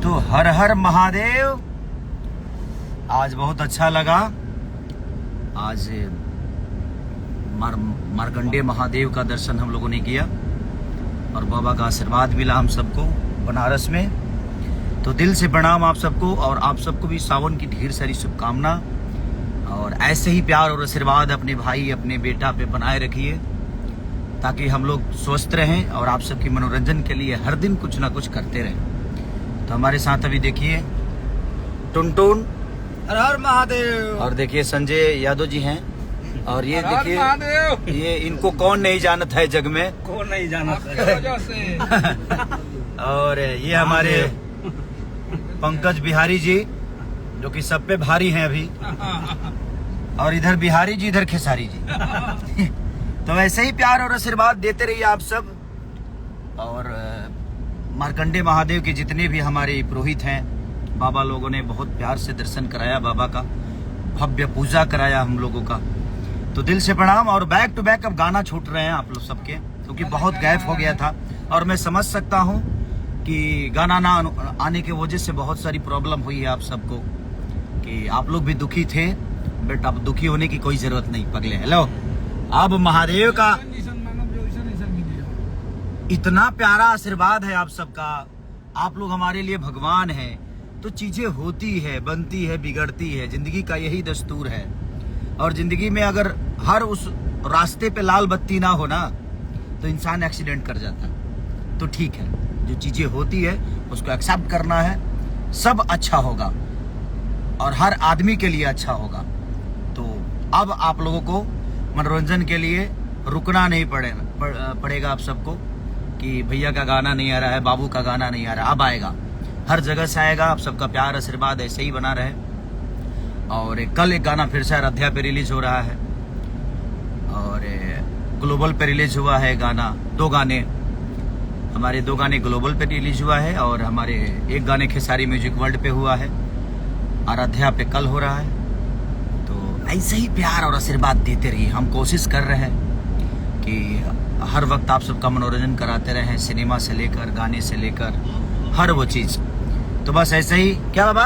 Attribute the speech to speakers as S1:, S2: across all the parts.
S1: तो हर हर महादेव। आज बहुत अच्छा लगा। आज मार्कंडेय महादेव का दर्शन हम लोगों ने किया और बाबा का आशीर्वाद मिला हम सबको बनारस में। तो दिल से प्रणाम आप सबको, और आप सबको भी सावन की ढेर सारी शुभकामना, और ऐसे ही प्यार और आशीर्वाद अपने भाई अपने बेटा पे बनाए रखिए ताकि हम लोग स्वस्थ रहें और आप सबके मनोरंजन के लिए हर दिन कुछ ना कुछ करते रहें। तो हमारे साथ अभी देखिए टुनटुन,
S2: हर हर महादेव, और
S1: देखिए संजय यादव जी हैं, और ये देखिए ये इनको कौन नहीं जानता है जग में,
S2: कौन नहीं जानता है।
S1: और ये हमारे पंकज बिहारी जी जो कि सब पे भारी हैं अभी, और इधर बिहारी जी इधर खेसारी जी। तो वैसे ही प्यार और आशीर्वाद देते रहिए आप सब। और मार्कंडेय महादेव के जितने भी हमारे पुरोहित हैं, बाबा लोगों ने बहुत प्यार से दर्शन कराया, बाबा का भव्य पूजा कराया हम लोगों का। तो दिल से प्रणाम। और बैक टू बैक अब गाना छूट रहे हैं आप लोग सबके, क्योंकि बहुत गैप हो गया था। और मैं समझ सकता हूँ कि गाना ना आने की वजह से बहुत सारी प्रॉब्लम हुई है आप सबको, कि आप लोग भी दुखी थे, बट अब दुखी होने की कोई जरूरत नहीं पगले। हेलो, अब महादेव का इतना प्यारा आशीर्वाद है आप सबका, आप लोग हमारे लिए भगवान हैं। तो चीजें होती है, बनती है, बिगड़ती है, जिंदगी का यही दस्तूर है। और जिंदगी में अगर हर उस रास्ते पे लाल बत्ती ना हो ना, तो इंसान एक्सीडेंट कर जाता है। तो ठीक है, जो चीजें होती है उसको एक्सेप्ट करना है, सब अच्छा होगा और हर आदमी के लिए अच्छा होगा। तो अब आप लोगों को मनोरंजन के लिए रुकना नहीं पड़ेगा आप सबको, कि भैया का गाना नहीं आ रहा है, बाबू का गाना नहीं आ रहा है, अब आएगा, हर जगह से आएगा। आप सबका प्यार आशीर्वाद ऐसे ही बना रहे। और कल एक गाना फिर से अयोध्या पे रिलीज हो रहा है, और ग्लोबल पे रिलीज हुआ है गाना। दो गाने हमारे, दो गाने ग्लोबल पे रिलीज हुआ है, और हमारे एक गाने खेसारी म्यूजिक वर्ल्ड पे हुआ है, अयोध्या पे कल हो रहा है। तो ऐसे ही प्यार और आशीर्वाद देते रहिए। हम कोशिश कर रहे हैं कि हर वक्त आप सबका मनोरंजन कराते रहें, सिनेमा से लेकर गाने से लेकर हर वो चीज। तो बस ऐसे ही। क्या बाबा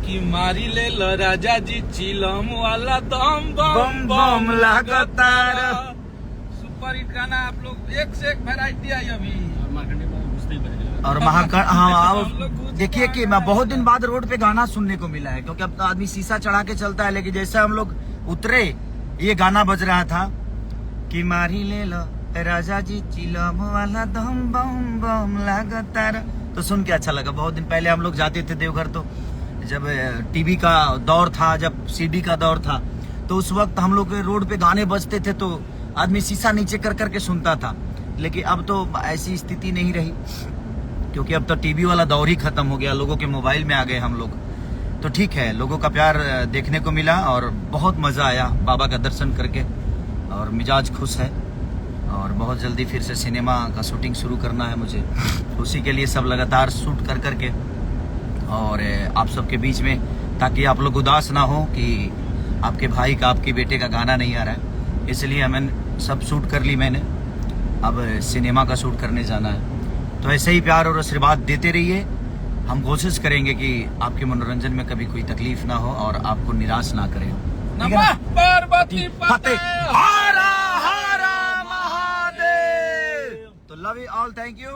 S2: कि मारी ले लो राजा जी चिलम वाला दम
S1: बम बम लगातार।
S2: सुपर हिट गाना, आप लोग एक से एक वैरायटी आई अभी।
S1: और हाँ, देखिए कि मैं बहुत दिन बाद रोड पे गाना सुनने को मिला है, क्योंकि अब तो आदमी शीशा चढ़ा के चलता है, लेकिन जैसे हम लोग उतरे ये गाना बज रहा था कि मारी ले लो राजा जी चिलम वाला दम बम बम लगातार। तो सुन के अच्छा लगा। बहुत दिन पहले हम लोग जाते थे देवघर, तो जब टीवी का दौर था, जब सीडी का दौर था, तो उस वक्त हम लोग रोड पे गाने बजते थे तो आदमी शीशा नीचे कर करके सुनता था। लेकिन अब तो ऐसी स्थिति नहीं रही, क्योंकि अब तो टीवी वाला दौर ही खत्म हो गया, लोगों के मोबाइल में आ गए हम लोग। तो ठीक है, लोगों का प्यार देखने को मिला और बहुत मजा आया बाबा का दर्शन करके, और मिजाज खुश है। और बहुत जल्दी फिर से सिनेमा का शूटिंग शुरू करना है मुझे, उसी के लिए सब लगातार शूट कर करके और आप सबके बीच में, ताकि आप लोग उदास ना हो कि आपके भाई का, आपके बेटे का गाना नहीं आ रहा है। इसलिए मैंने सब शूट कर ली, मैंने अब सिनेमा का शूट करने जाना है। तो ऐसे ही प्यार और आशीर्वाद देते रहिए। हम कोशिश करेंगे कि आपके मनोरंजन में कभी कोई तकलीफ ना हो और आपको निराश ना करें।
S2: पार्वती
S1: तो love you all, thank you.